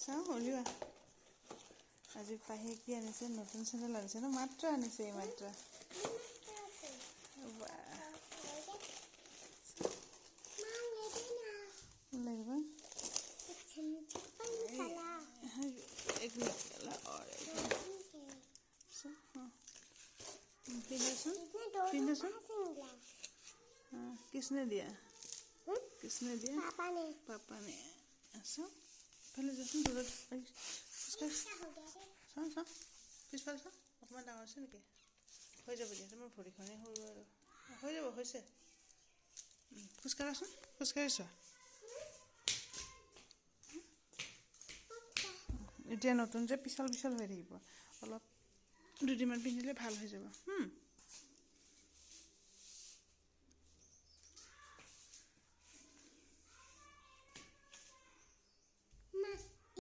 চাওঁ উলিওৱা আজি পাহি কি আনিছে নতুন চেণ্ডেল আনিছে ন মাত্ৰ আনিছে এই মাত্ৰ লাগিব एक निकला और हाँ किसने दिया पापा ने ऐसा पहले जैसे दूर उसका पिछवाल सा अपना डांगर से निके हो जाए बजे तो मैं फोड़ी खाने हो जाए हो से कुछ करा सा এতিয়া নতুন যে পিছল পিছল হৈ থাকিব অলপ দুদিনমান পিন্ধিলে ভাল হৈ যাব